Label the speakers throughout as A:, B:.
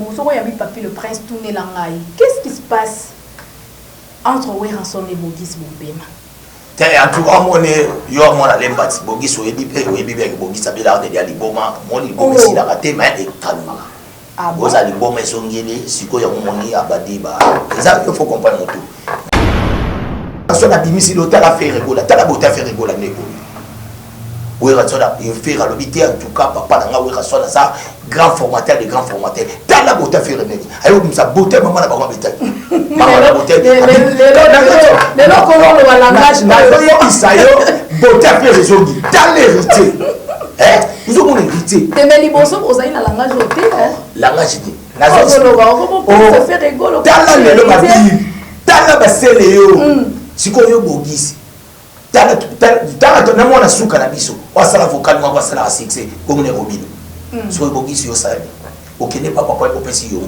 A: Bosoko Yabi Papi le prince tourné l'angaï. Qu'est-ce qui se passe entre Weranson et Bogis Boubema?
B: En tout cas, moi, je suis l'empathe. Bogis, je suis Bogis, ça veut dire que les Boma, moi, les Bogis, il a raté, mais il est calme. Vous avez les Boma, ils sont guéris, si vous avez abadi, il faut comprendre tout. Parce que la si l'hôtel a fait rigoler, t'as la beauté à faire rigoler. Oui, il fait l'hôpital, en tout cas, papa, ça, grand formateur, les grands formateurs. T'as la beauté à faire rigoler. Alors, ça beauté, maman, la baronne bétail. Maman, la beauté.
A: Les gens qui ont le langage,
B: beauté à faire rigoler. T'as l'hérité. Nous avons l'hérité.
A: Mais les bons vous avez un langage ôté.
B: Langage dit.
A: T'as
B: la basse, si qu'on y a Bogis. T'as la mona souka na biso. On s'en avocat, on va s'en assurer comme une robine. Soit Bogis yo ça. Ok, n'est pas papa au petit yo.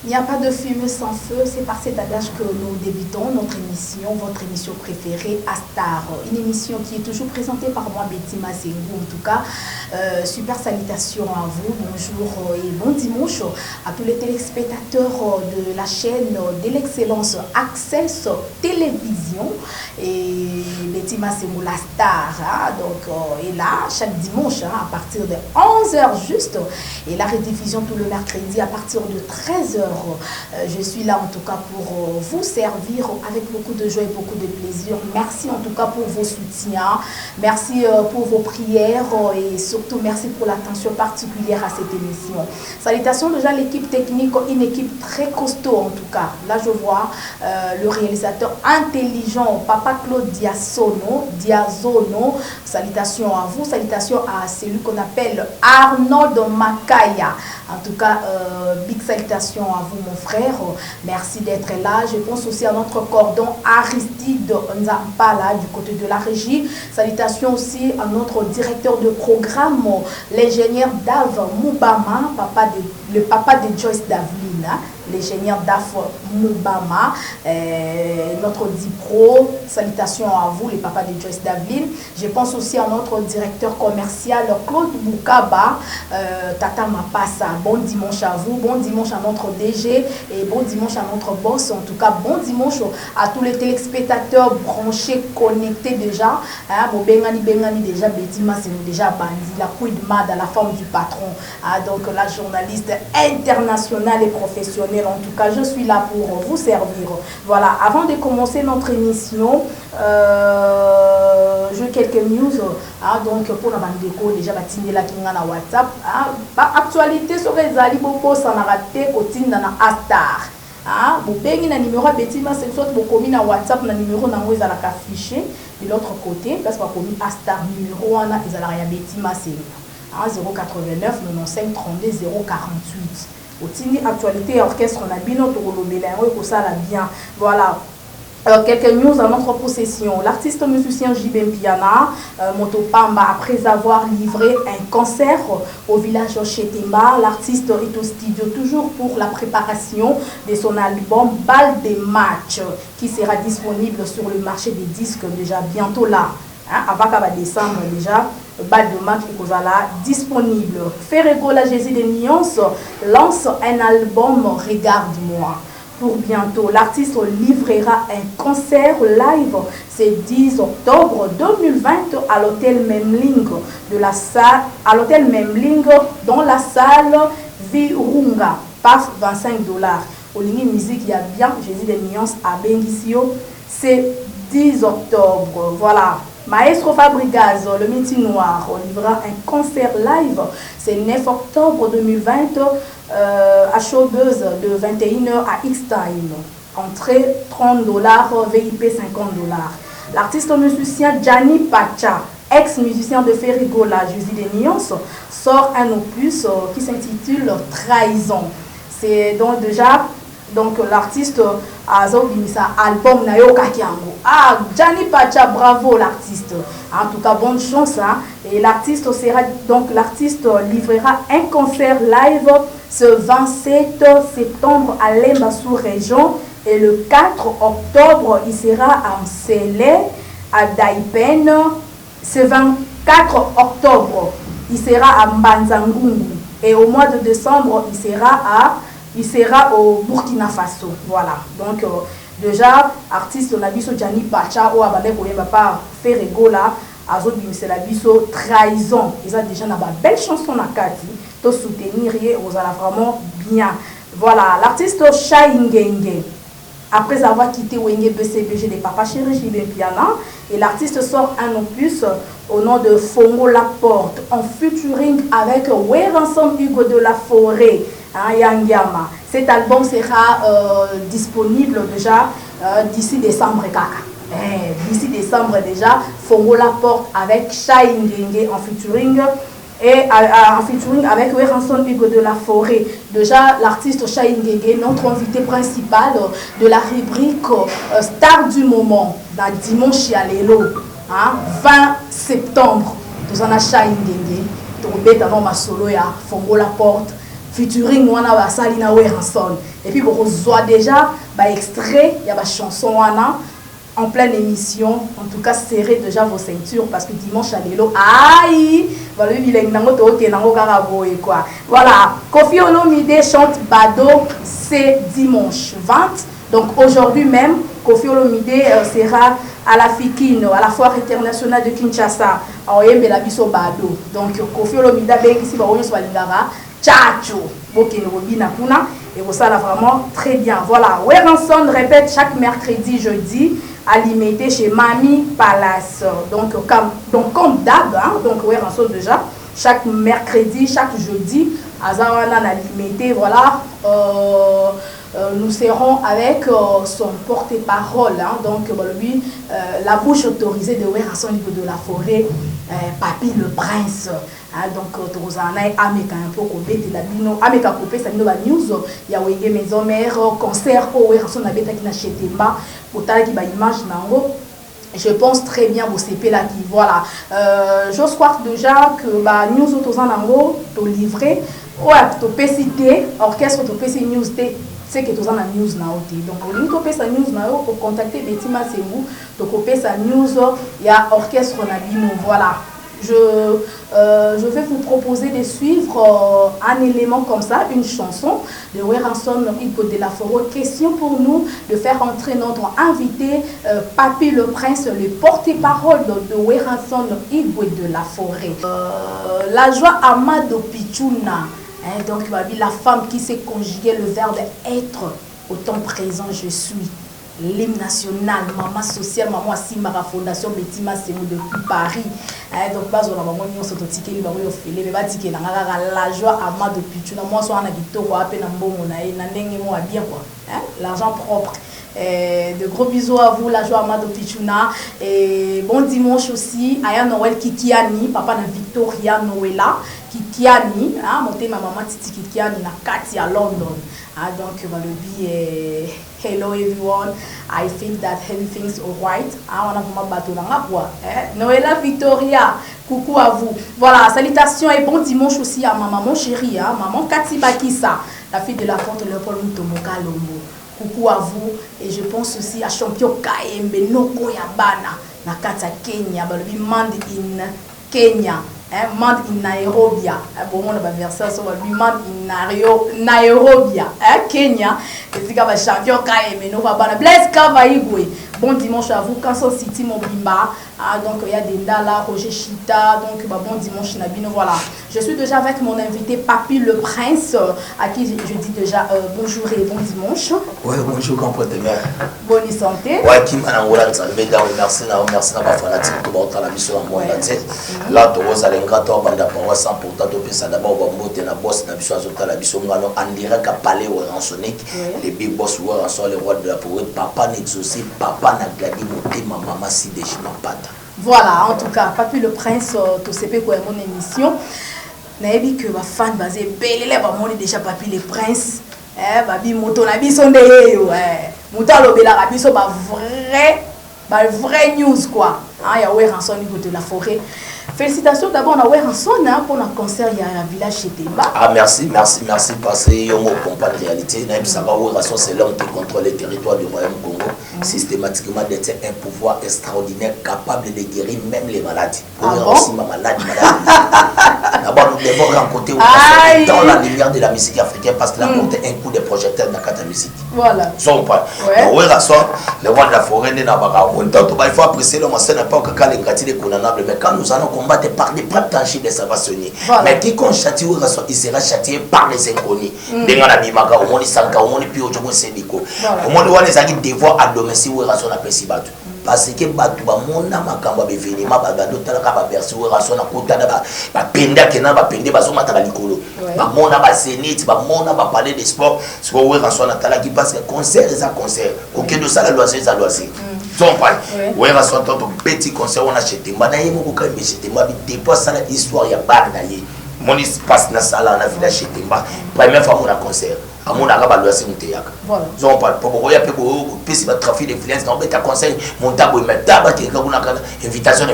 A: Il n'y a pas de fumée sans feu, c'est par cet adage que nous débutons notre émission, votre émission préférée, Astar. Une émission qui est toujours présentée par moi, Betty Massengou. En tout cas, super salutations à vous, bonjour et bon dimanche à tous les téléspectateurs de la chaîne de l'excellence Access Télévision. Et Betty Massengou, la star, hein, donc, est là chaque dimanche à partir de 11h juste. Et la rediffusion tout le mercredi à partir de 13h. Je suis là en tout cas pour vous servir avec beaucoup de joie et beaucoup de plaisir. Merci en tout cas pour vos soutiens, merci pour vos prières et surtout merci pour l'attention particulière à cette émission. Salutations déjà à l'équipe technique, une équipe très costaud en tout cas. Là je vois le réalisateur intelligent, Papa Claude Diazono. Salutations à vous, salutations à celui qu'on appelle Arnaud Makaya. En tout cas, big salutations à vous mon frère, merci d'être là. Je pense aussi à notre cordon Aristide Nzampala du côté de la régie. Salutations aussi à notre directeur de programme, l'ingénieur Dave Moubama, le papa de Joyce Davlin, l'ingénieur Daf Moubama, notre DIPRO. Salutations à vous, les papas de Joyce Davlin. Je pense aussi à notre directeur commercial Claude Boukaba, Tata Mapassa. Bon dimanche à vous, bon dimanche à notre DG et bon dimanche à notre boss. En tout cas, bon dimanche à tous les téléspectateurs branchés, connectés déjà. Bengani déjà, Betty c'est déjà Bandi, la queen mad à la forme du patron. Donc la journaliste internationale et professionnelle. En tout cas, je suis là pour vous servir. Voilà, avant de commencer notre émission, j'ai quelques news. Donc pour la bande déjà batindé la kinga na WhatsApp. Actualité sur les alibopos ça n'a raté côté na Astar. Vous bengi na numéro Betty Massengou soit vous commis na WhatsApp na numéro na vous ala affiché de l'autre côté parce que commis Astar numéro on a ils ala ya Betty Massengou 089 95 32 048. Otini actualité orchestre on a bien notre rolobela et ça la bien voilà. Quelques news à notre possession. L'artiste musicien JB Mpiana, Motopamba, après avoir livré un concert au village Chetemba, l'artiste est au studio toujours pour la préparation de son album Bal des Matchs qui sera disponible sur le marché des disques déjà bientôt là. Avant décembre déjà, Bal de Match est disponible. Ferrego la Jésus des Nuances lance un album Regarde-moi. Pour bientôt, l'artiste livrera un concert live ce 10 octobre 2020 à l'hôtel Memling de la salle, à l'hôtel Memling dans la salle Virunga, passe $25. Olingi musique, il y a bien, Jésus des nuances à Bengisio. C'est 10 octobre, voilà. Maestro Fabregas, le Métis Noir, on livra un concert live. C'est 9 octobre 2020 à Showbuzz de 21h à X-Time. Entrée $30, VIP $50. L'artiste musicien Gianni Pacha, ex-musicien de Ferrigola, Jésus des nuances, sort un opus qui s'intitule Trahison. C'est donc déjà l'artiste a sa album Nayo Kakiango. Ah, Gianni Pacha, bravo l'artiste. En tout cas, bonne chance. Hein? Et l'artiste livrera un concert live ce 27 septembre à Lemba sous-région. Et le 4 octobre, il sera à Msele, à Daipen. Ce 24 octobre, il sera à Mbanzangungu. Et au mois de décembre, il sera au Burkina Faso. Voilà. Donc, déjà, artiste, on a vu Gianni Pacha, ou Abane Koyeba par Ferregola, Azo c'est la biso Trahison. Ils ont déjà une belle chanson à Kati. To soutenir, vous allez vraiment bien. Voilà. L'artiste Shai Ngenge. Après avoir quitté Wenge BCBG des Papa Chéri Jibé Piana, et l'artiste sort un opus au nom de Fongo Laporte en featuring avec Weranson Hugo de la Forêt, hein, Yangiama. Cet album sera disponible déjà d'ici décembre. D'ici décembre déjà, Fongo Laporte avec Shai Ngenge en featuring. Et en featuring avec Weranson Hugo de la Forêt. Déjà, l'artiste Shai Ngenge, notre invité principal de la rubrique Star du moment, dans Dimanche à Lelo, hein, 20 septembre. Nous avons Shai Ngenge, tombé dans ma solo ya Fongo Laporte, featuring wana ba Salina Weranson. Et puis, vous voyez déjà extrait, il y a ma chanson wana. En pleine émission, en tout cas serrez déjà vos ceintures parce que dimanche à l'élo, aïe, voilà, Kofi Olomide chante Bado, c'est dimanche 20, donc aujourd'hui même, Kofi Olomide sera à la FIKIN, à la foire internationale de Kinshasa, à Oyembe la Biso Bado, donc Kofi Olomide ici va Oyo Swalingara, Tchacho, et vous savez vraiment très bien. Voilà, Weranson répète chaque mercredi, jeudi, à l'imité chez Mami Palace. Donc comme d'hab, hein, donc Weranson déjà, chaque mercredi, chaque jeudi, à Zawana à l'imité, voilà. Nous serons avec son porte-parole, hein, donc lui, la bouche autorisée de Weranson Hugo de la Forêt, Papi le Prince. Hein, donc, Torozanaï, Ameka, un peu Kobé, Telabino, Ameka Kopé, ça nous va news, il y a Wenge Maison Mère, concert, Weranson Abeta qui n'a acheté pas, pour ta qui va image, je pense très bien au CP là qui voilà. J'ose croire déjà que bah news autour nango, to livré, ouais, to PCT, orchestre to PC news c'est que tu as une news na oti donc on peut sa news na pour contacter Betty Masengou to copier sa news il y a orchestre na bino voilà. Je vais vous proposer de suivre un élément comme ça, une chanson de Weranson Hugo de la Forêt. Question pour nous de faire entrer notre invité, Papi le Prince, le porte-parole de Weranson Hugo de la Forêt. La joie Amado Pichuna, hein, donc la femme qui s'est conjuguée le verbe être, au temps présent je suis. L'hymne national, maman sociale, maman Simara Fondation Betty Masengou depuis Paris. Donc, base on a maman nyonso to tikeli ba yo fele be ba tikela ngaka la joie Amado Pichuna moi so ana kitoko ape na mbongo na ye na ndenge mo bien quoi. L'argent propre. De gros bisous à vous, la joie Amado Pichuna. Et bon dimanche aussi, Aya Noël Kikiani, papa na Victoria Noëlla, Kikiani, hein, monté ma maman Titi Kikiani na Kati à London. Donc, le billet, hello everyone, I think that everything's alright. On a vraiment battu dans la voie. Noëlla Victoria, coucou à vous. Voilà, salutations et bon dimanche aussi à ma maman chérie, hein, maman Kati Bakissa, la fille de la porte Léopold Mutomoka Lombo. Coucou à vous et je pense aussi à champion Kaembe Noko Yabana na Kata Kenya, le Mand in Kenya, Mand in Nairobi. Bon on a version sur le Mand in Nairobi, Kenya. Et c'est comme champion Kaembe Noko Yabana. Bless Kavaigwe. bon dimanche à vous. Kansas City, Mobimba. Ah, donc, il y a Dendala, Roger Chita. Donc, bon dimanche, Nabino. Voilà. Je suis déjà avec mon invité, Papy le Prince, à qui je dis déjà bonjour et bon dimanche.
B: Oui, bonjour, comprenez-moi.
A: Bonne santé.
B: Oui, qui m'a envoyé merci, merci, ma fanatique, tout le monde à la mission à moi. Là, tu vois, les gars, tu vas sans pourtant, tu ça d'abord, on va monter la bosse, la mission à la mission, on dirait qu'à parler au rançonnique, les big boss ou rançon, les rois de la forêt, papa n'exaucé, papa n'a gladi, ma maman si déjà ma pata.
A: Voilà, en tout cas, Papy le Prince, tu sais pas quoi est mon émission. Naebi que ma fan basé belle là va moni déjà Papy le Prince babi moto na biso ndeye yo moto alobela ka biso ba vrai news quoi ya Weranson niveau de la forêt. Félicitations d'abord à Weranson pour le concert il y a un village chez Temba.
B: Ah merci parce que yo mo comprend la réalité na ça va Weranson c'est l'homme qui contrôle les territoires du royaume Congo systématiquement détient un pouvoir extraordinaire capable de guérir même les maladies. Aussi ma maladie. D'abord, nous devons rencontrer dans la lumière de la musique africaine parce qu'il a porté un coup de projecteur dans la musique.
A: Voilà.
B: Son pas. Oui, le roi de la forêt, il faut apprécier le moment, n'est pas que les gratuits condamnables, mais quand nous allons combattre par des preuves tangibles de salvationner. Mais quiconque châtie, il sera châtié par les inconnus. Dans la Bimaga, au monde Sanka, au monde Pio, au monde Sédico. Au monde où les amis devoir à domicile, où raison appelle si battu. Parce que batu ba mona makamba bevenima ba dotala ka ba bersi we raso na kotana ba penda kena ba pende ba so mataka likolo ba mona ba zenit ba mona ba parler de sport ce we raso na tala ki parce que concert les concert aucun de ça la loisir ça loisir donc pas we raso tant petit concert on a acheté ba na yemo ko ka me acheté ba depuis ça la histoire ya bag na ye mon passe na sala na village chez Temba première fois mon concert à mon arabe à l'ouest montéac voilà on parle pour beaucoup y a peu plus de trafic d'influence dans bêta conseil mon tabo et mettre d'abord que on a invitation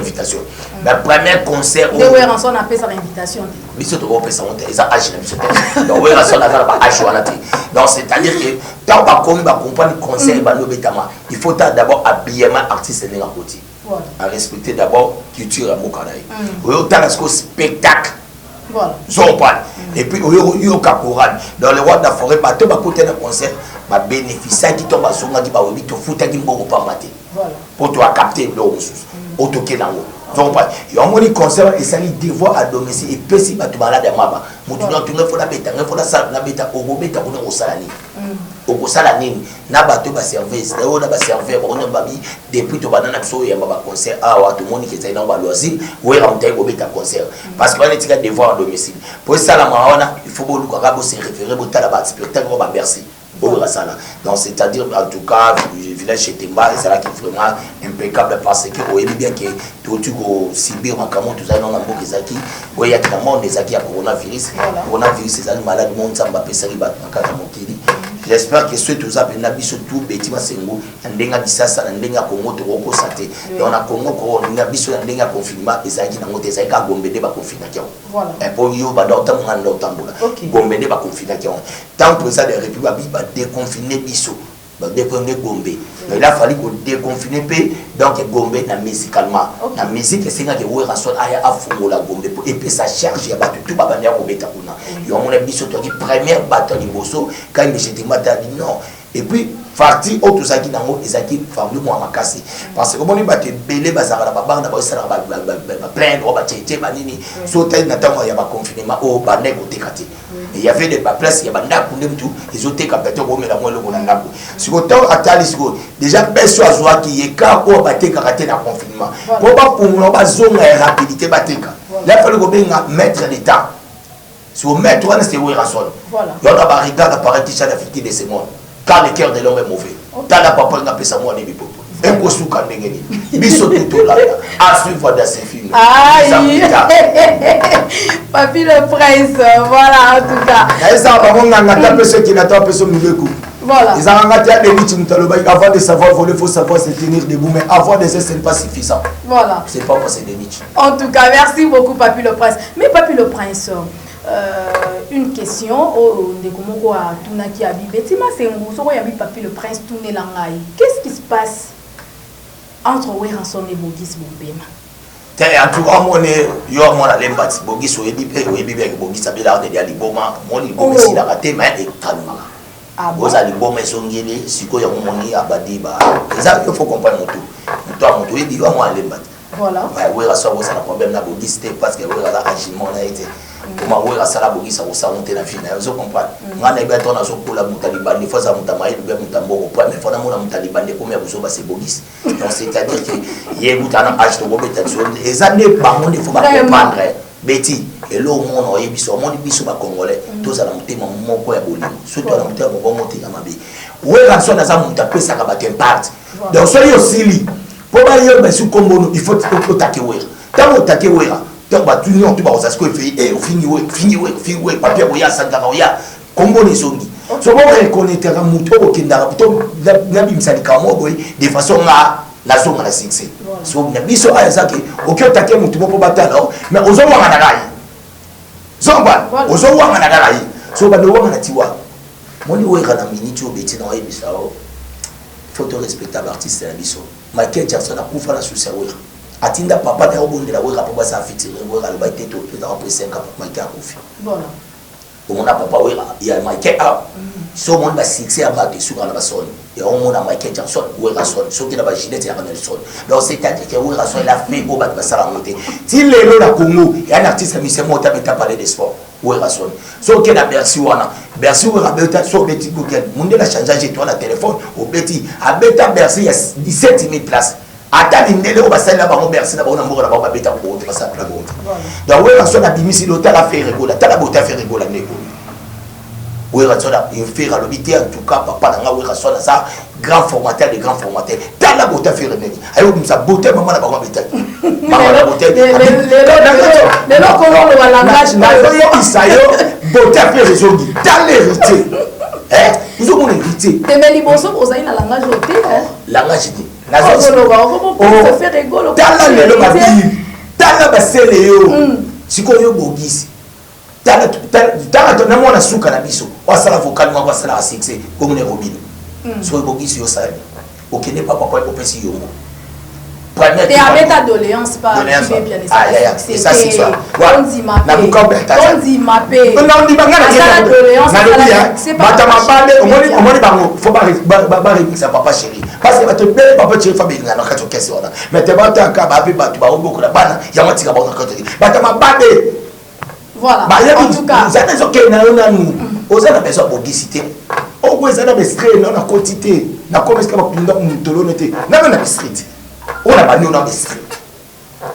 B: la première concert
A: où Weranson a fait sa invitation
B: biso to opé ça monter ça age na biso donc Weranson a pas age wana te donc c'est à dire que tant pas comme ba comprendre conseil ba lobetama il faut d'abord habillement artiste à côté à respecter d'abord culture à Mokanaï autant que spectacle. Voilà. Et puis, il y a Kakoran. Dans le roi de la forêt, il y a un côté de concert, il y a un bénéfice qui tombe à son qui va au bito, il faut que tu aies pour te capter le ressource. Pour te capter donc, il y a un concert et ça lui devoir à domicile. Et puis, si tu malade à Maba, tu faut la bêta, il faut la salle, la bêta, au bêta, au salani. Au salani, n'a pas de service, on a serveur, on a babi, depuis tout banana, il y a un concert, tout le monde qui est dans le loisir, ou est rentré au bêta concert. Parce qu'on est devoir à domicile. Pour ça, la marona, il faut que se référer au talabat, spectacle, on va bercer. Donc, c'est-à-dire, en tout cas, le village chez Temba, c'est là qui est vraiment impeccable parce que vous voyez bien que tout le Sibir, tout ça, non, il y a clairement des acquis à coronavirus. Coronavirus, c'est un malade, monde, ça m'a fait j'espère que ceux qui ont appelé surtout Betima Sengo, Ndenga Bissasa, Ndenga Congo, Toroko Santé. Dans la Congo, on a biso Ndenga confinement, et ça qui n'a pas été Gombede va confiner. Voilà. Et pour you, Badota, Mangandotambula. Gombede va confiner. Tant que ça, les Républiques va déconfiner biso. Déconfiner Gombe. Il a fallu qu'on déconfine donc Gombe musicalement. La musique, c'est que vous avez à fond la Gombe et puis ça charge, il y a tout le monde qui est il y a un biso qui première bataille de Bosso quand il dit non. Et puis, parti autre ça qui n'a pas été famille moi ma casse parce que on est battu belé bazar la baba na ba ça ba plein on ba tete ba nini so taille natama ya ba confinement au ba nego tekati il y avait des places il y a banda kunde mtu ils ont été capté ko mela mo le ko na ndako siko taw atali siko déjà beso azwa ki yeka ko ba teka kate na confinement pour ba pour ba zone rapidité ba teka là fallait ko benga maître d'état sur maître on c'est Weranson voilà il y a ba regarde apparaît qui ça d'Afrique de ce monde car le cœur de l'homme est mauvais. T'as la papa n'a pas ça moi ni bipopo. Un peu sous quand n'engagé. Biso tout là. À suivre dans ces films.
A: Aïe. Papy le Prince, voilà en tout cas.
B: Et ça va on a tapé ceux qui n'attendent pas ce nouveau coup.
A: Voilà.
B: Ils ont engagé des mythes avant de savoir voler, il faut savoir se tenir debout, mais avoir des essais, ce n'est pas suffisant.
A: Voilà.
B: C'est pas pour c'est des mythes.
A: En tout cas, merci beaucoup Papy le Prince. Mais Papy le Prince. Une question de comment a Tunaki a Betima Sengo, so ya Papy le Prince tourner langai. Qu'est-ce qui se passe entre Weranson et Bogis Bombema?
B: En tout cas, moi yo moi la lembati Bogis o ebi pe o ebi be Bogis abela de ali boma, moi li Bogis la raté mais et calma. Vous allez bon mais songeli siko ya moni abadi ba. Ça il faut comprendre tout. Toi mon il dit moi aller battre.
A: Voilà.
B: Ouais, ouais, ça va ça problème na bogiste parce que ouais là agiment na été. Comment ouais ça la bogiste ça monter la finale. Vous comprenez? Ngana iba tona so kula mutaliban il faut ça mutamaï bien mutambo pour mais faut na mona mutaliban comme ya buso ba c'est bogiste. Donc c'est-à-dire que yé mutana age to bobeta so les années par monde il faut pas comprendre. Betty et là au monde on est biso monde biso ba congolais tous à la mutema moko ya bolingo. Surtout à la mutema moko monter ya mabe. Ouais ranso na za mutapé ça ka ba part. Donc soyez aussi pour aller ben sur combo il faut attaquer ouais tant attaquer ouais tant ba union tu vas ça ce que fait et fini ouais papier ouais ça ngaka ouais combo les songi so bon reconnaître ka muto okenda to na bimsali ka mo boy de façon la songa la succès so na biso aya zaki oki attaquer muto mo batala mais ozo wa na gai zomba ozo wa na gai so ba do wa na tiwa moni ouais kana minute obeti na wa bisao photo respectable artiste la biso Michael Jackson a kufa na succès ouais atinda papa na obondela ouais papa ça fitire ouais la ba teto dans après 5 ans Michael a kufa
A: voilà
B: on a papa ouais il y a Michael a so monde ba succès a battu sur la son et on a Michael Jackson ouais la son so qui na ba Ginette ya na son donc c'est-à-dire que ouais la son il a fait au bat ba ça la monter ti lelo na Congo il y a un artiste mi se monta beta parler de sport ouais la son so que na Bercy wana Bercy ouais beta so beti bouquet monde la changer toi la téléphone au beti a beta Bercy il y a 17 000 places ata lindele o basala ba mo Bercy na ba na moko na ba beta ko to ça la bonne donc ouais la son a bimisi l'hôtel a fait rigola ta la bota fait rigola neko ouais la son a fait à l'hôpital en tout cas papa na ouais la son ça grand formateur de grand formateur ta la bota fait rigola ayo ça beauté maman na ba ko beta maman la beauté
A: les locaux le langage
B: na yo isayo beauté fait rigola ta l'héritier vous avez mon héritier
A: mais liboso vous avez la langage hôtel
B: langage dit
A: la zone fait rigolo
B: tala lelo ba bi tala ba sele yo siko yo bogisi tala to na mona suka na biso wasala vocal mo wasala succès comme ne robino so bogisi yo sala okene papa kwa opesi yo
A: t'es avec ta doléance pas bien
B: c'est ça c'est ça on dit
A: mappé
B: non dit bangana
A: la doléance
B: c'est pas bata mabale omoni bango faut pas ça papa chéri parce que ba te belle papa chéri fabi ngana ka to kesi wana mais te ba ta ka ba bi ba tu ba oboko na bana ya matika ba na ka to bata mabale
A: voilà
B: en tout cas ça n'est ok na ona nous ozana besoin bogicité o ko ezana be street na quantité na comme est-ce que ba pinda mutolo nete na na street on a pas nous dans les streets.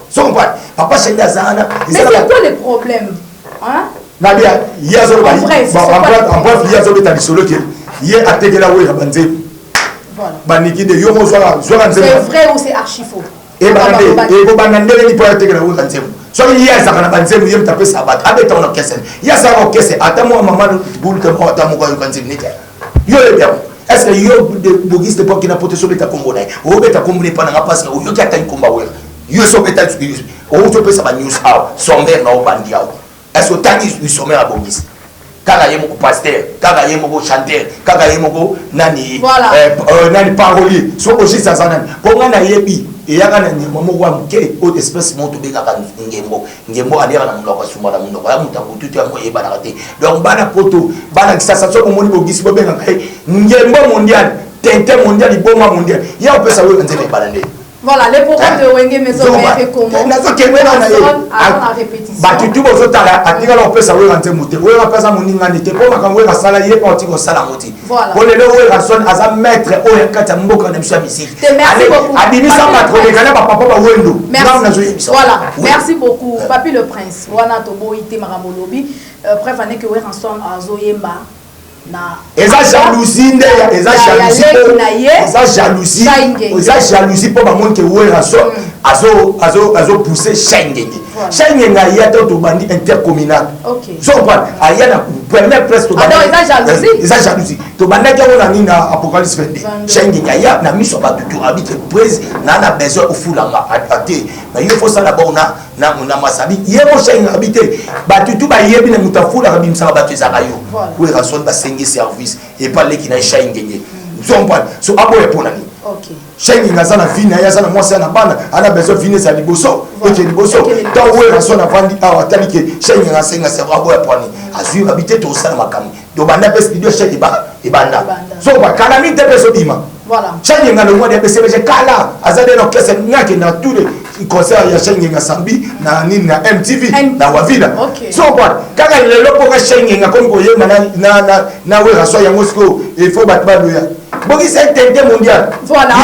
B: Son quoi papa chez Nazana
A: mais c'est quoi le problème hein
B: Nabia yazo ba en bref yazo beta bisolo ke ye ategela we banze
A: voilà
B: baniki de yo mo zwala nzema
A: c'est vrai ou c'est archi faux
B: et bo banandele ni po ategela we banze so ye za kana banze mu yem taper sabat abeta on kesse ya za on kesse atamo maman boule que mo atamo ko kanze ni yo le bien est-ce que yo de bogiste de qui n'a pas sur beta combo na o beta combo pas na parce que yo ki atani komba we yo so beta o to pesa ba news out somber na o bandi out est-ce que tani ni somber a bogiste kaka yemo ko pasteur kaka yemo ko chanteur kaka yemo ko nani nani parolier so ko juste ça nani ko ngana yebi e yaka na ni momo wa mke o espèce moto be kaka ngembo alira na muloko suma na muloko ya mutaku tutu ya mo yeba na kate donc bana poto bana kisasa so ko moni bogisi bo be na kai ngembo mondial tente mondial iboma mondial ya opesa we nzele balande
A: voilà les programmes de Wenge Maison fait comment
B: na so kemwe na
A: à répétition
B: ba tutu bo so tala atika la opesa we nzele mote we la pesa moninga ni te po makambo we sala ye pa otiko sala moti pour le we rason aza maître o ya kata mboka na biso musique
A: merci beaucoup
B: adimisa matro de kana papa ba wendo
A: voilà merci beaucoup papi le prince wana to bo ite makambo lobi bref ané que we ranson azoyemba na
B: eza jalousie nde eza jalousie po ba monke we rason azo pousser Schengen Schengen na ya to bandi intercommunal so pas aya na premier presque to bandi eza jalousie to bandi ka wona ni na apocalypse 22 Schengen ya na miso ba tutu habite prise na besoin au fulanga até mais il faut ça là-bas na masabi yebo Schengen habite ba tutu ba yebi na mutafula kabimsa ba tu zakayo we rason ba sengi service et parler qui na Schengen so pas so abo e pona ni
A: OK
B: Schengen na sana vina ya sana mwasi na bana ana besoin vina za liboso et liboso ta we rason na vandi awa tali ke Schengen na senga servo abo e pona azui habite to sana makam do banda pe studio Schengen ba et banda so ba kana mi te peso bima
A: voilà
B: chanyenga le mois de BCBG kala azade no kese ngaki na tous les concerts ya chanyenga sambi na nini na MTV na wavila so quoi kaka le lopo ka chanyenga comme koyema na we raso ya Moscou il faut battre loya Bogi c'est un mondial.
A: Voilà.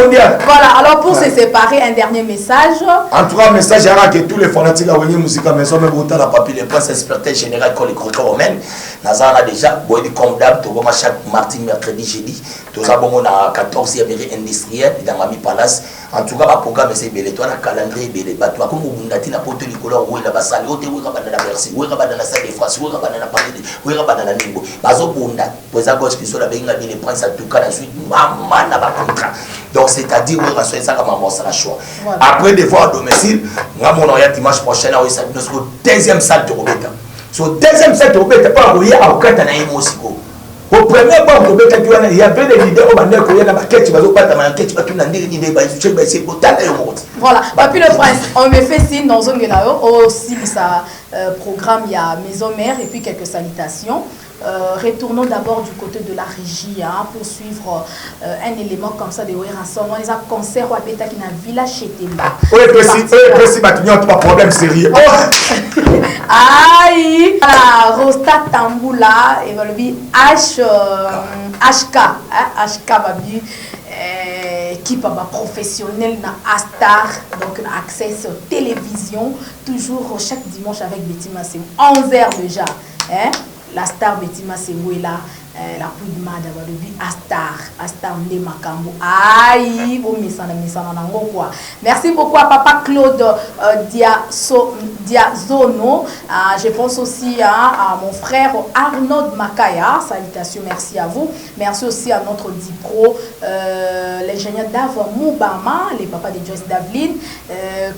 B: Mondial.
A: Voilà. Alors pour se séparer, un dernier message.
B: En tout cas, un message à que tous les fanatiques à venir musique à maison, même autant la papier, les princes expertés général comme les croquants romains. Nazara déjà, boy comme d'hab, tout comme chaque mardi, mercredi, jeudi. Tout ça, bon, on a 14e mairie industrielle dans Mami Palace. En tout cas, le programme c'est bel toi, le calendrier bel bateau. Comme vous n'avez pas porté les couleurs, où est la basalle, où est la Bercy, où est la salle de France, où est la Paris, où est la Nimbo. Bazo Bunda, pour ça, qui sont la Benga, les princes, en tout cas, ensuite, maman n'a pas contrat. Donc, c'est-à-dire, où est ça, comme maman, ça la choix. Après, des fois, à domicile, moi, mon orienté dimanche prochain, là, ça nous sera deuxième salle de Robeta. Sur deuxième salle de Robeta, pas où il y a aucun temps, au premier banc, il y avait des leaders au Bandel, il y a des gens qui
A: voilà, Papi le Prince, on me fait signe dans un aussi sa programme, il y a Maison Mère et puis quelques salutations. Retournons d'abord du côté de la régie pour suivre un élément comme ça de Weranson. On les a concert au Abeta qui n'a village chez Temba.
B: Oui, précis, maintenant, tu as un problème sérieux.
A: Aïe, voilà, Rosta Tamboula, et voilà, HK, Babi, équipe professionnelle na Astar, donc accès sur télévision, toujours chaque dimanche avec Betty Massé, 11h déjà. La star Betty Masengo est là, la couille de madame Astar Nde Makambo. Aïe, bon, quoi. Merci beaucoup à Papa Claude Diazono. Je pense aussi à mon frère Arnaud Makaya. Salutations, merci à vous. Merci aussi à notre Dipro, l'ingénieur Dav Moubama, les papas de Joyce Davlin,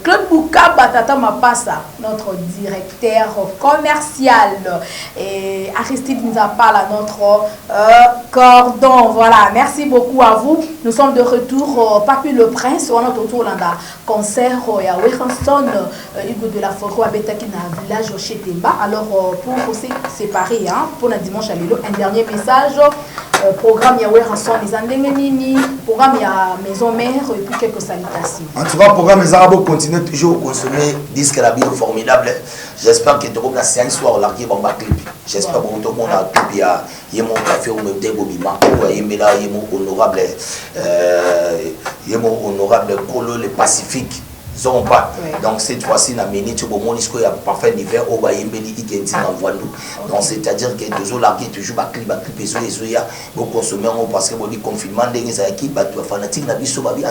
A: Claude Bouka Batata Mapassa, notre directeur commercial, et Aristide Nzapala, notre cordon. Voilà, merci beaucoup à vous. Nous sommes de retour, Papi le Prince, on a autour d'un concert à Weranson, Hugo de la Forêt à Betakina, village chez Temba. Alors, pour se séparer, pour le dimanche à l'élo, un dernier message. Programme ya Weranson, les Andengenini, programme ya Maison Mère et puis quelques salutations.
B: En tout cas, le programme les Arabes continue toujours à consommer disque la bio formidable. J'espère que tout le monde a un soir largué dans ma clip. J'espère que tout le monde a clip. Il y a mon café au même temps, il y a mon honorable Polo le Pacifique. Pas. Donc cette fois-ci, la minute au moment où il y a parfait l'hiver, au Bayembeli, il y a donc c'est-à-dire que toujours largué, toujours ma clip, vous consommez parce que le confinement, les fanatiques, en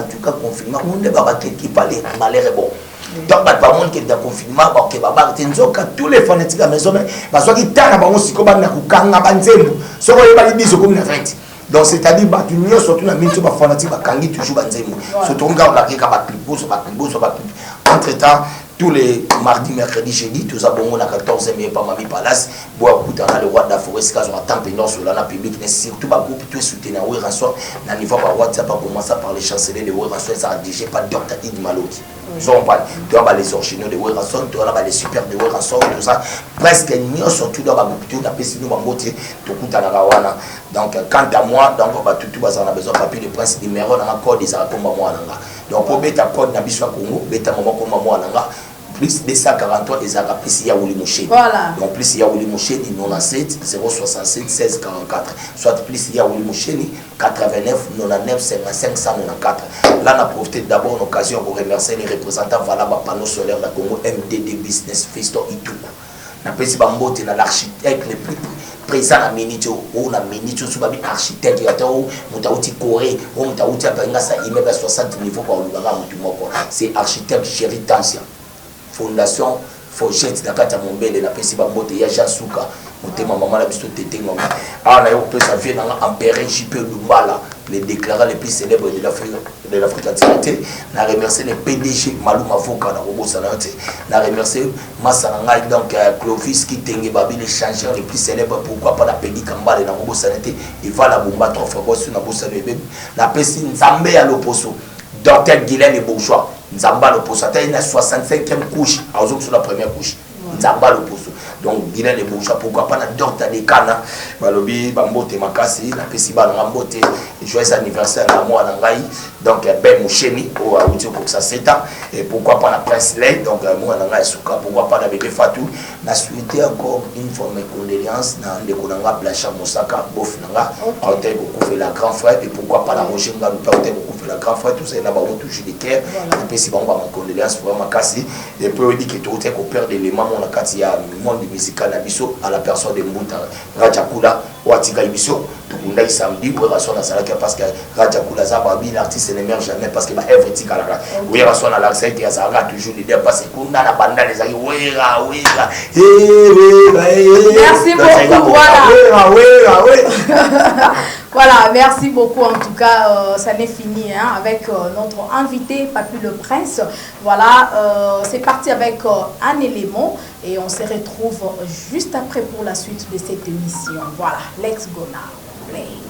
B: tout cas, confinement, on ne va pas qui parler, malheur est bon. Donc, pas monde qui est dans le confinement, tous les fanatiques à la maison, parce qu'ils ont aussi comme donc c'est-à-dire que tu n'as surtout la minute fanatique qui toujours surtout entre-temps tous les mardis, mercredis, jeudi, tous abonnés à 14e par Mami Palace, boire le roi de la forêt, ce qu'on a tant pénor sur la public, mais surtout pas groupe tout soutenu à Weranson, à niveau par WhatsApp, à commencer par les chanceliers de Weranson, ça a déjà pas d'octa de Maloki. Ils ont pas, tu as les originaux de Weranson, tu as les super de Weranson, tout ça, presque nous surtout dans la groupe, tu as pu nous motiver, tout coup à la Rawana. Donc, quant à moi, donc on va tout on a besoin de papier de prince numéro dans la code des Arabes comme moi. Donc, pour bêta code Nabiswa Congo, bêta maman comme moi. Plus de 143 des Arabes, plus il y a Ouli Mouché.
A: Voilà.
B: Donc, plus il y a Ouli Mouché, 97 067 16 44. Soit plus il y a Ouli Mouché, 89 99 55 194. Là, on a profité d'abord l'occasion pour remercier les représentants valables à panneaux solaires de Congo, MDD Business, Festo Itoukou. On a pris l'architecte le plus présent à Minito, ou la Minito, sous l'architecte, il y a un Corée, ou un 60 niveaux par le c'est architecte Chéri Tansia. Fondation Fochette, la carte à Mombele, la Pessi Bambote, Yaja Souka, Motema Maman, la Bisto Tété, Maman. Ah, on a eu un peu ça Empéré JP Lumbala, les déclarants les plus célèbres de l'Afrique entière. On a remercié les PDG, Malou Mavoka, dans Robo Sanate. On a remercié Massananga, donc Clovis, qui tenait Babi, les changeurs les plus célèbres, pourquoi pas la Pédi Kambale, dans Robo Sanate. Il va la bomba, 3 fois, sur la Bossa de Bébé. La Pessi Nzambe à l'opposo, Docteur Guilain et Bourgeois. Nzamba l'opposo, il y a 65e couche, sur la première couche. Nzamba l'opposo. donc Guinée de Boucha, pourquoi pas na Dorta de Kana, balobi bambote makasi, na pesiba na mbote, et joyeux anniversaire à moi na ngai, donc Ben Moucheni, au Aouti pour ça 7 ans, et pourquoi pas na Prince Lay, donc moi na ngai Souka, pourquoi pas na bébé Fatou, na souhaité encore une fois mes condoléances, na Ndekonanga Blacha Mosaka, Bof Nanga, on t'a beaucoup fait la grand frère, et pourquoi pas la Roger Ngalou, on t'a beaucoup fait la grand frère, tout ça, il y a toujours des cœurs, et puis si bon, ma condoléances pour makasi, et puis on dit que tout est qu'on perd l'élément, on a quand il y a monde musical à la personne de Mouta Rajakula ou Atika Ibiso on a samedi pour raison à Salaka parce que Rajakula Zababi l'artiste ne meurt jamais parce que ma œuvre est à la oui raison à l'accès qui a Zara toujours l'idée parce que on a la bande les amis oui
A: merci beaucoup voilà merci beaucoup en tout cas ça n'est fini hein, avec notre invité Papy le Prince voilà c'est parti avec un élément et on se retrouve juste après pour la suite de cette émission. Voilà, let's go now. Play.